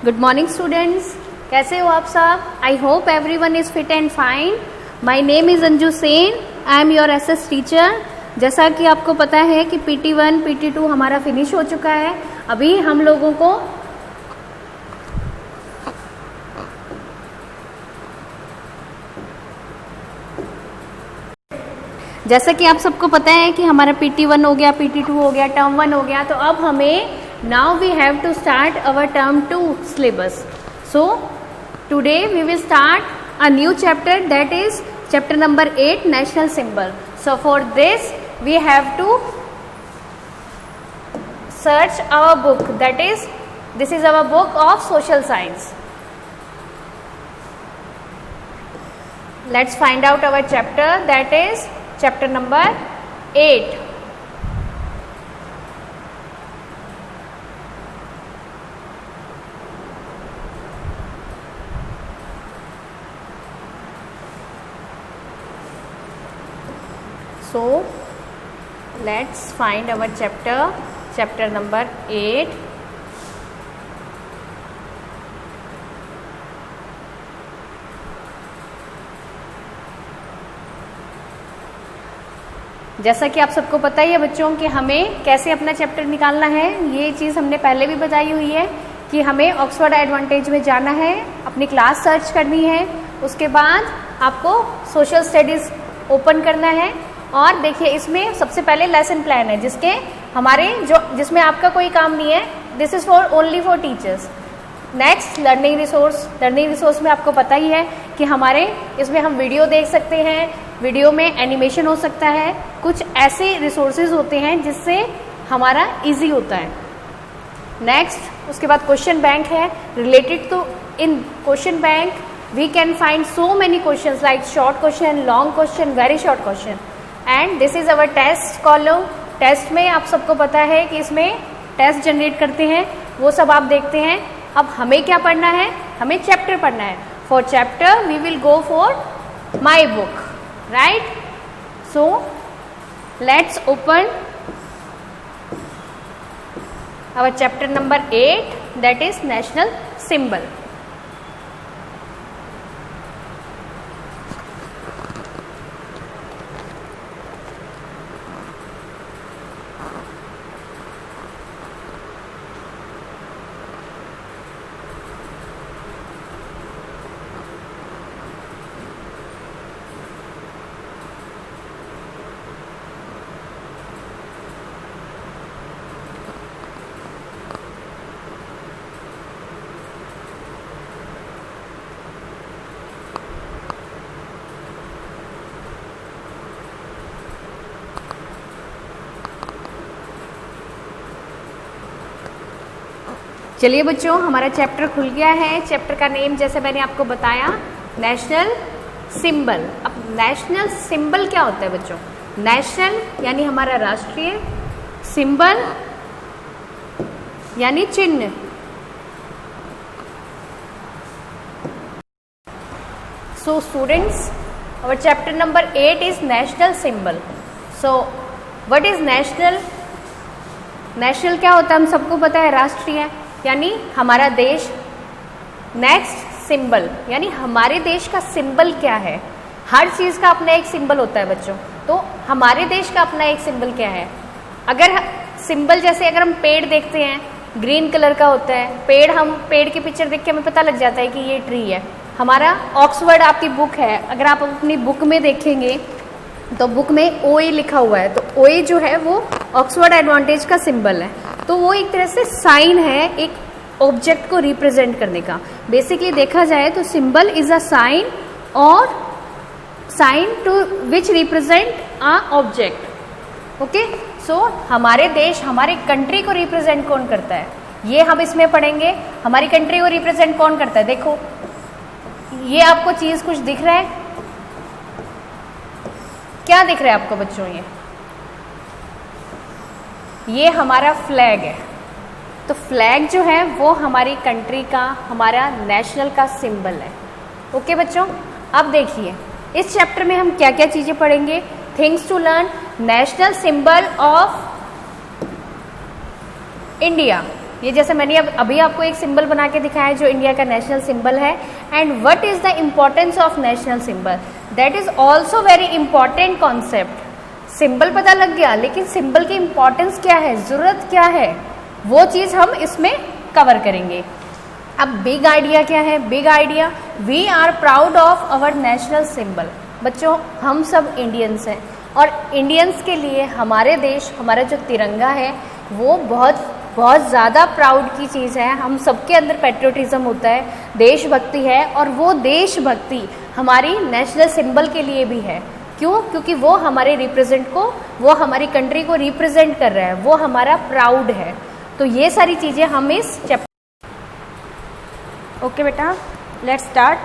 Good morning students, कैसे हो आप सब? I hope everyone is fit and fine. My name is Anju Sen, I am your SS teacher. जैसा कि आपको पता है कि PT1 PT2 हमारा फिनिश हो चुका है। अभी हम लोगों को जैसा कि आप सबको पता है कि हमारा PT1 हो गया, PT2 हो गया, टर्म 1 हो गया, तो अब हमें now we have to start our term 2 syllabus. So today we will start a new chapter, that is chapter number 8, national symbol. So for this we have to search our book, that is this is our book of social science. Let's find out our chapter, that is chapter number 8. So let's find our chapter number 8. जैसा कि आप सबको पता ही है बच्चों कि हमें कैसे अपना चैप्टर निकालना है, ये चीज़ हमने पहले भी बताई हुई है कि हमें ऑक्सफोर्ड एडवांटेज में जाना है, अपनी क्लास सर्च करनी है, उसके बाद आपको सोशल स्टडीज़ ओपन करना है। और देखिए इसमें सबसे पहले लेसन प्लान है जिसमें आपका कोई काम नहीं है, this is for only for teachers. Next learning resource में आपको पता ही है कि हमारे इसमें हम वीडियो देख सकते हैं, वीडियो में एनिमेशन हो सकता है, कुछ ऐसे रिसोर्सेज होते हैं जिससे हमारा इजी होता है। नेक्स्ट उसके बाद क्वेश्चन बैंक है, related to in question bank we can find so many questions like short question, long question, very short question. And this is our test column. Test में आप सबको पता है कि इसमें टेस्ट जनरेट करते हैं, वो सब आप देखते हैं। अब हमें क्या पढ़ना है? हमें चैप्टर पढ़ना है। For chapter we will go for my book, right? So let's open our chapter number 8, that is national symbol. चलिए बच्चों, हमारा चैप्टर खुल गया है। चैप्टर का नेम जैसे मैंने आपको बताया, नेशनल सिंबल। अब नेशनल सिंबल क्या होता है बच्चों? नेशनल यानी हमारा राष्ट्रीय, सिंबल यानी चिन्ह। So students, our chapter number 8 is national symbol. So what is national? National क्या होता है हम सबको पता है, राष्ट्रीय यानी हमारा देश। नेक्स्ट सिंबल यानी हमारे देश का सिंबल क्या है। हर चीज़ का अपना एक सिंबल होता है बच्चों, तो हमारे देश का अपना एक सिंबल क्या है? अगर सिंबल जैसे अगर हम पेड़ देखते हैं, ग्रीन कलर का होता है पेड़, हम पेड़ की पिक्चर देख के हमें पता लग जाता है कि ये ट्री है। हमारा ऑक्सफोर्ड आपकी बुक है, अगर आप अपनी बुक में देखेंगे तो बुक में OA लिखा हुआ है, तो OA जो है वो ऑक्सफोर्ड एडवांटेज का सिंबल है। तो वो एक तरह से साइन है एक ऑब्जेक्ट को रिप्रेजेंट करने का। बेसिकली देखा जाए तो सिंबल इज अ साइन और sign to which represent a object. Okay, so हमारे देश, हमारे कंट्री को रिप्रेजेंट कौन करता है, ये हम इसमें पढ़ेंगे। हमारी कंट्री को रिप्रेजेंट कौन करता है? देखो ये आपको चीज कुछ दिख रहा है, क्या दिख रहा है आपको बच्चों? ये हमारा फ्लैग है। तो फ्लैग जो है वो हमारी कंट्री का, हमारा नेशनल का सिंबल है। ओके बच्चों, अब देखिए इस चैप्टर में हम क्या क्या चीजें पढ़ेंगे। Things to learn, national symbol of India ये जैसे मैंने अभी आपको एक सिंबल बना के दिखाया है जो इंडिया का नेशनल सिंबल है। And what is the importance of national symbol, that is also very important concept. Symbol पता लग गया, लेकिन सिंबल की इम्पोर्टेंस क्या है, जरूरत क्या है, वो चीज हम इसमें कवर करेंगे। अब बिग आइडिया क्या है, big idea, we are proud of our national symbol. बच्चों हम सब इंडियंस हैं और इंडियंस के लिए हमारे देश, हमारा जो तिरंगा है वो बहुत बहुत ज़्यादा प्राउड की चीज़ है। हम सबके अंदर पेट्रियोटिज्म होता है, देशभक्ति है, और वो देशभक्ति हमारी नेशनल सिंबल के लिए भी है। क्यों? क्योंकि वो हमारे रिप्रेजेंट को, वो हमारी कंट्री को रिप्रेजेंट कर रहा है, वो हमारा प्राउड है। तो ये सारी चीज़ें हम इस चैप्टर। ओके बेटा, let's start.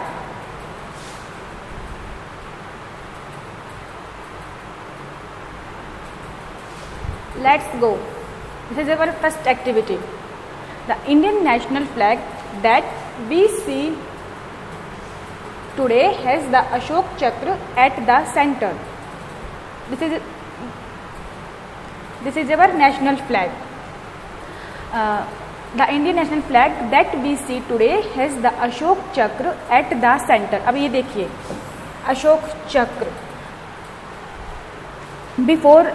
Let's go. This is our first activity. The Indian national flag that we see today has the Ashok Chakra at the center. This is our national flag. The Indian national flag that we see today has the Ashok Chakra at the center. अब ये देखिए, अशोक चक्र। Before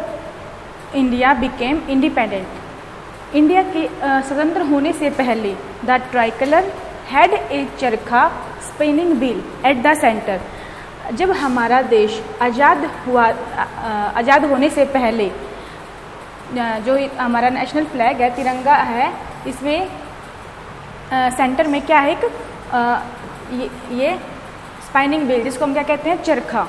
India became independent, India के स्वतंत्र होने से पहले the tricolour had a चरखा spinning wheel eight the centre. जब हमारा देश आज़ाद होने से पहले जो हमारा नेशनल फ्लैग है, तिरंगा है, इसमें सेंटर में क्या है, एक ये स्पाइनिंग व्हील, जिसको हम क्या कहते हैं, चरखा।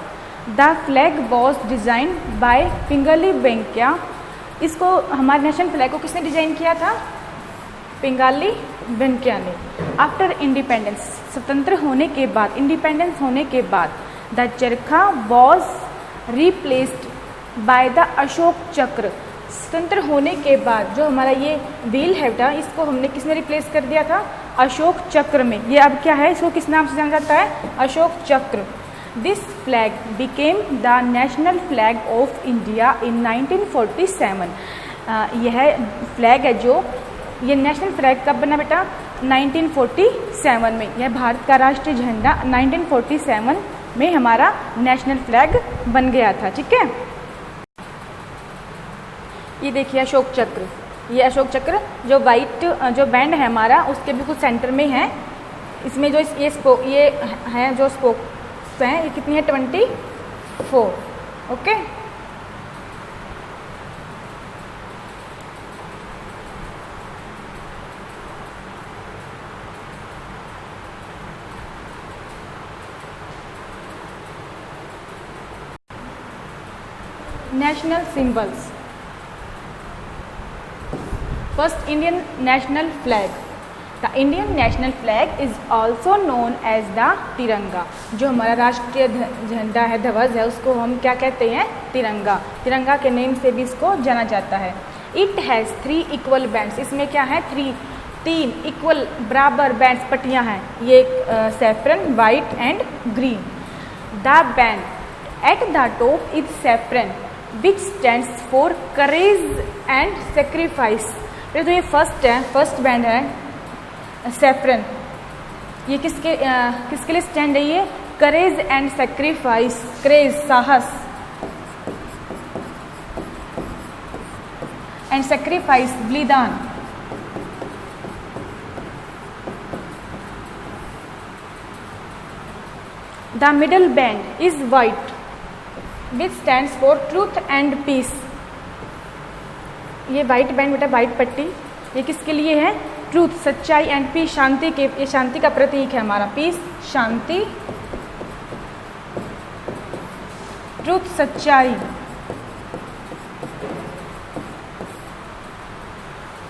The flag was design by Pingali Venkayya. इसको, हमारे नेशनल फ्लैग को किसने डिजाइन किया था, पिंगाली वेंकैया ने। आफ्टर इंडिपेंडेंस, स्वतंत्र होने के बाद, इंडिपेंडेंस होने के बाद, द चरखा was replaced by the Ashoka चक्र। स्वतंत्र होने के बाद जो हमारा ये व्हील है बेटा, इसको हमने किसने रिप्लेस कर दिया था, अशोक चक्र में। ये अब क्या है, इसको किस नाम से जाना जाता है, अशोक चक्र। This flag became the national flag of India in 1947. यह फ्लैग है जो, ये नेशनल फ्लैग कब बना बेटा, 1947 में। यह भारत का राष्ट्रीय झंडा 1947 में हमारा नेशनल फ्लैग बन गया था। ठीक है, ये देखिए अशोक चक्र, ये अशोक चक्र जो वाइट जो बैंड है हमारा, उसके बिल्कुल सेंटर में है। इसमें जो ये है जो स्पोक हैं, ये कितनी है, 24। Okay, national symbols. First, Indian national flag. The Indian national flag is also known as the Tiranga. जो हमारा राष्ट्रीय झंडा है, ध्वज है, उसको हम क्या कहते हैं, तिरंगा। तिरंगा के नेम से भी इसको जाना जाता है। It has 3 equal bands. इसमें क्या है, 3 इक्वल बराबर बैंड्स, पट्टियाँ हैं। ये saffron, white and green. The band at the top is saffron which stands for courage and sacrifice. तो ये फर्स्ट है, फर्स्ट बैंड है सैफरन। ये किसके लिए स्टैंड है, ये करेज एंड सेक्रीफाइस। करेज साहस, एंड सेक्रीफाइस बलिदान। The middle band is white which stands for truth and peace. ये वाइट बैंड बेटा, वाइट पट्टी, ये किसके लिए है, ट्रूथ, सच्चाई, एंड पीस, शांति के, ये शांति का प्रतीक है हमारा। पीस, शांति, ट्रूथ, सच्चाई।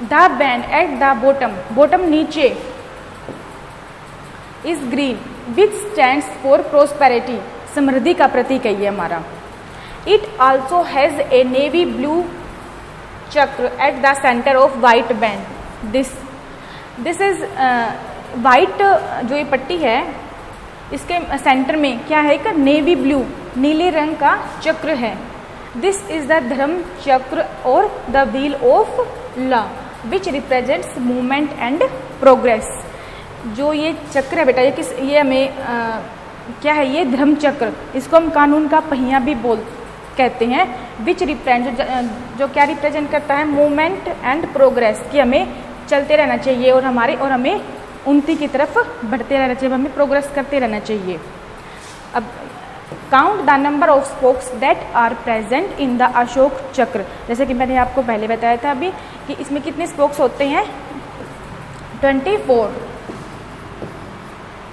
The band at the bottom, bottom नीचे, is green which stands for prosperity, समृद्धि का प्रतीक है ये हमारा। It also has a navy blue chakra at the centre of white band. This is white, जो ये पट्टी है, इसके सेंटर में क्या है, एक नेवी ब्लू, नीले रंग का चक्र है। दिस इज द धर्म चक्र और the wheel of law. Which represents movement and progress. जो ये चक्र है बेटा, ये हमें क्या है, ये धर्म चक्र, इसको हम कानून का पहिया भी कहते हैं। विच रिप्रेजेंट, जो क्या रिप्रेजेंट करता है, मूवमेंट एंड प्रोग्रेस, कि हमें चलते रहना चाहिए और हमें उन्नति की तरफ बढ़ते रहना चाहिए, हमें प्रोग्रेस करते रहना चाहिए। अब count the number of spokes that are present in the Ashoka Chakra. जैसे कि मैंने आपको पहले बताया था अभी कि इसमें कितने स्पोक्स होते हैं,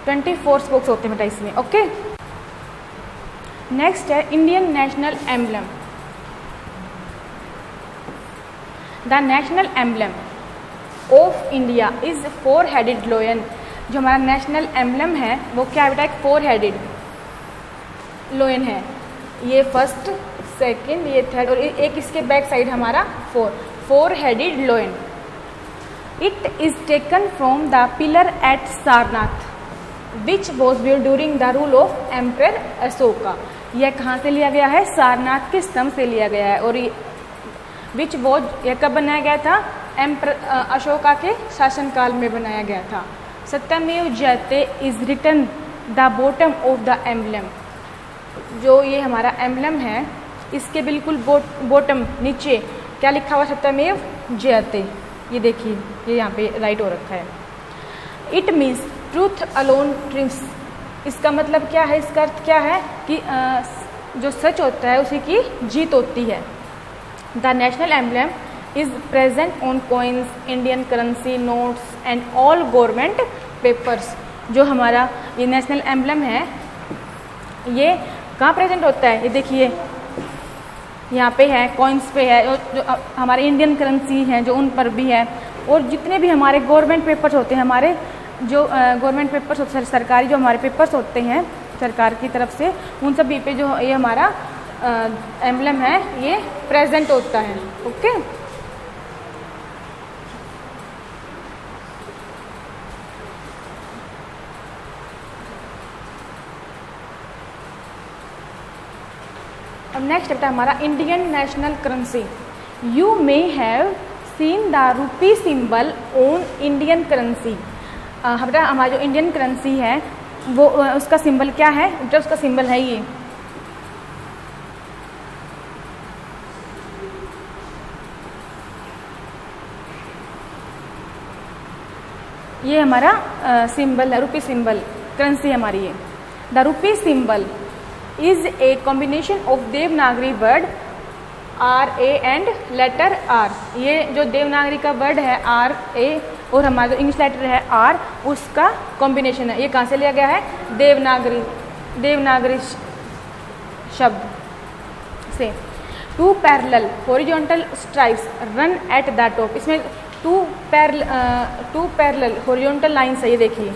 24 स्पोक्स होते हैं बेटा इसमें। ओके, नेक्स्ट है Indian national emblem. The national emblem of India is 4-headed लोयन। जो हमारा नेशनल एम्बलम है वो क्या है बेटा, एक 4-headed लोयन है। ये फर्स्ट, सेकंड, ये थर्ड और एक इसके बैक साइड हमारा 4-headed lion. It is taken from the pillar at Sarnath which was built during the rule of emperor Ashoka. यह कहाँ से लिया गया है, सारनाथ के स्तंभ से लिया गया है। और विच वॉज, यह कब बनाया गया था, एम्परर अशोका के शासनकाल में बनाया गया था। Satyamev Jayate is written the bottom of the emblem. जो ये हमारा एम्बलम है इसके बिल्कुल बॉटम नीचे क्या लिखा हुआ, सत्यमेव जयते। ये देखिए, ये यहाँ पे राइट हो रखा है। It means truth alone TRIMS. इसका मतलब क्या है, इसका अर्थ क्या है कि जो सच होता है उसी की जीत होती है। The national emblem is present on coins, Indian currency, notes and all government papers. जो हमारा ये नेशनल एम्बलम है ये कहाँ प्रेजेंट होता है, ये देखिए यहाँ पे है, कॉइन्स पे है, जो हमारे इंडियन करेंसी हैं जो उन पर भी है, और जितने भी हमारे गवर्नमेंट पेपर्स होते हैं, हमारे जो गवर्नमेंट पेपर्स होते हैं, सरकारी जो हमारे पेपर्स होते हैं सरकार की तरफ से, उन सभी पे जो ये हमारा एम्बलम है ये प्रेजेंट होता है। ओके, अब नेक्स्ट है हमारा Indian national currency. You may have seen the rupee symbol on Indian currency. बेटा हमारा जो इंडियन करेंसी है वो उसका सिंबल क्या है बेटा, उसका सिंबल है ये हमारा सिंबल है, रूपी सिंबल, करेंसी हमारी है। The rupee symbol is a combination of Devanagari word RA and later R। ये जो देवनागरी का वर्ड है RA और हमारा जो इंग्लिश लेटर है R, उसका कॉम्बिनेशन है। ये कहाँ से लिया गया है, देवनागरी शब्द से। 2 parallel horizontal stripes run at the top. इसमें 2 पैरेलल हॉरिजॉन्टल लाइन्स है, ये देखिए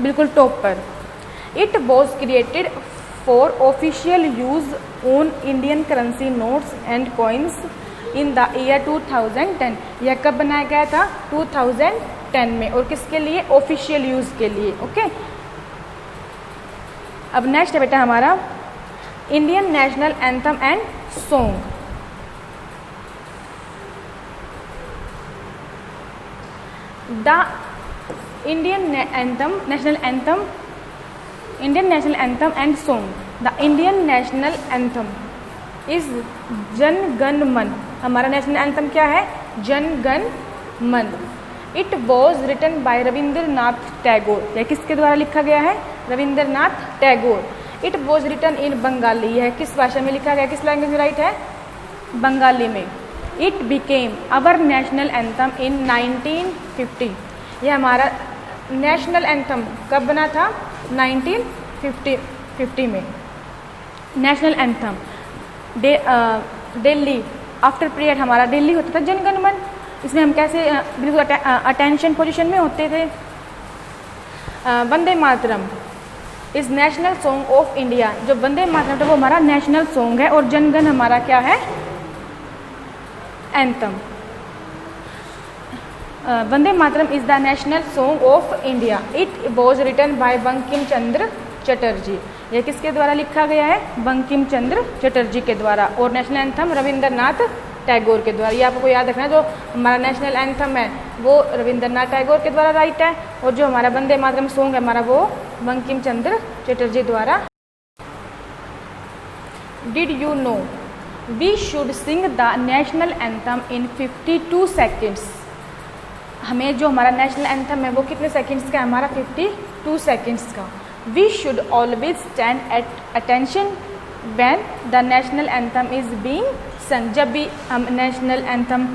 बिल्कुल टॉप पर। It was created for official use on Indian currency notes and coins in the year 2010। यह कब बनाया गया था, 2010 में, और किसके लिए, ऑफिशियल यूज के लिए। ओके, अब नेक्स्ट है बेटा हमारा Indian national anthem and song. The Indian national anthem and song. The Indian national anthem is जन गण मन। हमारा नेशनल एंथम क्या है, Jana Gana Mana. It was written by Rabindranath Tagore. यह किसके द्वारा लिखा गया है, Rabindranath Tagore. It was written in Bengali. यह किस भाषा में लिखा गया, किस लैंग्वेज में राइट है, बंगाली में। It became our national anthem in 1950। यह हमारा नेशनल एंथम कब बना था, 1950 में। National anthem Delhi after prayer, हमारा दिल्ली होता था जनगण मन। इसमें हम कैसे बिल्कुल अटेंशन पोजीशन में होते थे। Vande Mataram is national song of India. जो वंदे मातरम था वो हमारा नेशनल सॉन्ग है, और जनगण हमारा क्या है, anthem. Vande Mataram is the national song of India. It was written by Bankim Chandra Chatterjee. यह किसके द्वारा लिखा गया है, बंकिम चंद्र चटर्जी के द्वारा। और नेशनल एंथम रविंद्रनाथ टैगोर के द्वारा। ये आपको याद रखना, जो हमारा नेशनल एंथम है वो रविंद्रनाथ टैगोर के द्वारा राइट है, और जो हमारा वंदे मातरम सॉन्ग है हमारा वो बंकिम चंद्र चटर्जी द्वारा। Did you know we should sing the national anthem in 52 seconds. हमें जो हमारा नेशनल एंथम है वो कितने सेकेंड्स का है, हमारा 52 सेकेंड्स का। We should always stand at attention when the national anthem is being sung. जब भी हम नेशनल एंथम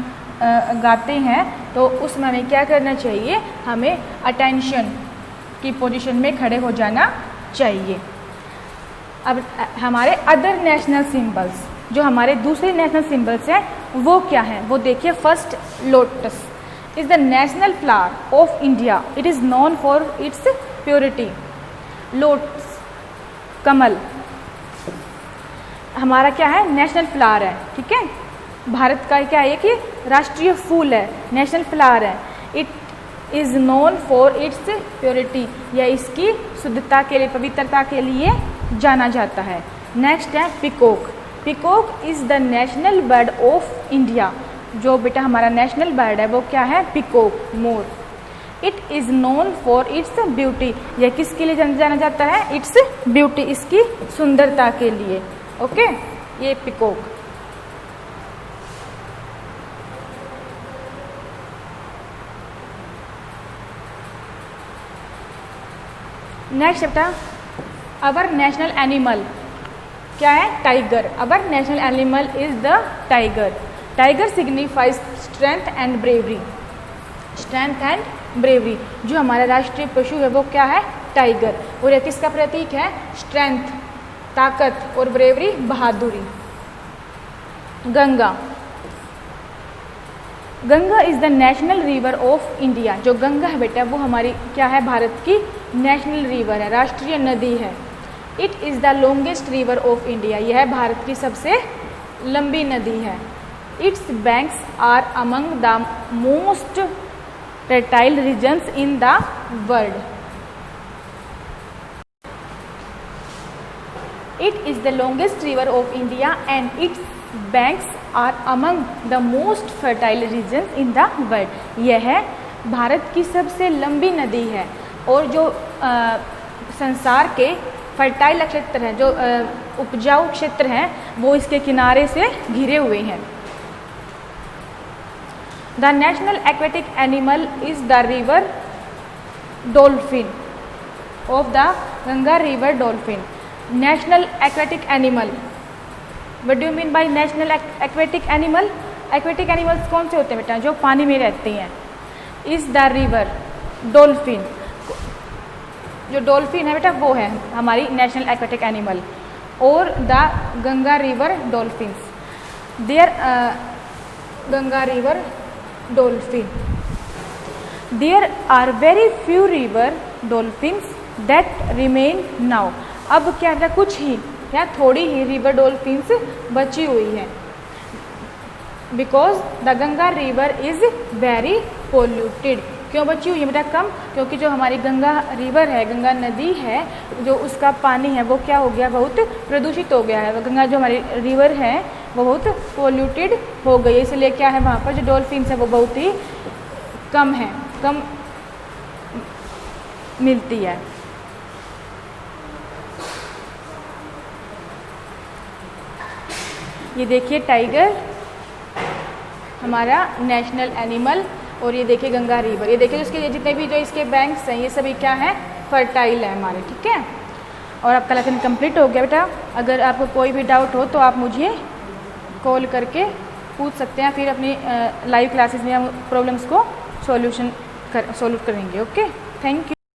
गाते हैं तो उसमें हमें क्या करना चाहिए, हमें अटेंशन की पोजीशन में खड़े हो जाना चाहिए। अब हमारे अदर नेशनल सिंबल्स, जो हमारे दूसरे नेशनल सिंबल्स हैं वो क्या हैं, वो देखिए। First, lotus is the national flower of India, it is known for its purity. Lotus, कमल हमारा क्या है, नेशनल फ्लावर है, ठीक है। भारत का क्या है कि राष्ट्रीय फूल है, नेशनल फ्लावर है। It is known for its purity, या इसकी शुद्धता के लिए, पवित्रता के लिए जाना जाता है। नेक्स्ट है peacock. Peacock is the national bird of India. जो बेटा हमारा नेशनल बर्ड है वो क्या है, peacock, more. It is known for its beauty, यह किसके लिए जाना जाता है, इट्स ब्यूटी, इसकी सुंदरता के लिए। ओके, ये पिकॉक। नेक्स्ट बेटा, अवर नेशनल एनिमल क्या है, tiger. Our national animal is the tiger. Tiger signifies strength and bravery. Strength and bravery, जो हमारा राष्ट्रीय पशु है वो क्या है, टाइगर। और यह किसका प्रतीक है, स्ट्रेंथ, ताकत, और ब्रेवरी, बहादुरी। Ganga. Ganga is the national river of India. जो गंगा है बेटा वो हमारी क्या है, भारत की नेशनल रिवर है, राष्ट्रीय नदी है। It is the longest river of India, यह भारत की सबसे लंबी नदी है। Its banks are among the most fertile regions in the world. It is the longest river of India and its banks are among the most fertile regions in the world. यह भारत की सबसे लंबी नदी है और जो संसार के फर्टाइल क्षेत्र हैं, जो उपजाऊ क्षेत्र हैं, वो इसके किनारे से घिरे हुए हैं। The national aquatic animal is the river dolphin of the Ganga river dolphin. National aquatic animal. What do you mean by national aquatic animal? Aquatic animals कौन से होते हैं बेटा, जो पानी में रहते हैं। Is the river dolphin. जो डॉल्फिन है बेटा वो है हमारी नेशनल एक्वेटिक एनिमल। और the Ganga river dolphins, there Ganga river dolphin. There are very few river dolphins that remain now. अब क्या है, कुछ ही या थोड़ी ही रिवर डॉल्फिन्स बची हुई हैं। Because the Ganga river is very polluted. क्यों बची हुई है बेटा, कम, क्योंकि जो हमारी गंगा रिवर है, गंगा नदी है, जो उसका पानी है वो क्या हो गया, बहुत प्रदूषित हो गया है। गंगा जो हमारी रिवर है वो बहुत पोल्यूटेड हो गई है, इसलिए क्या है वहाँ पर जो डॉल्फिन्स है वो बहुत ही कम है, कम मिलती है। ये देखिए टाइगर हमारा नेशनल एनिमल, और ये देखिए गंगा रिवर। ये देखिए इसके जितने भी जो इसके बैंक्स हैं ये सभी क्या है, फर्टाइल है हमारे, ठीक है। और आपका लेसन कंप्लीट हो गया बेटा। अगर आपको कोई भी डाउट हो तो आप मुझे कॉल करके पूछ सकते हैं, फिर अपनी लाइव क्लासेस में हम प्रॉब्लम्स को सॉल्व करेंगे। Okay, thank you.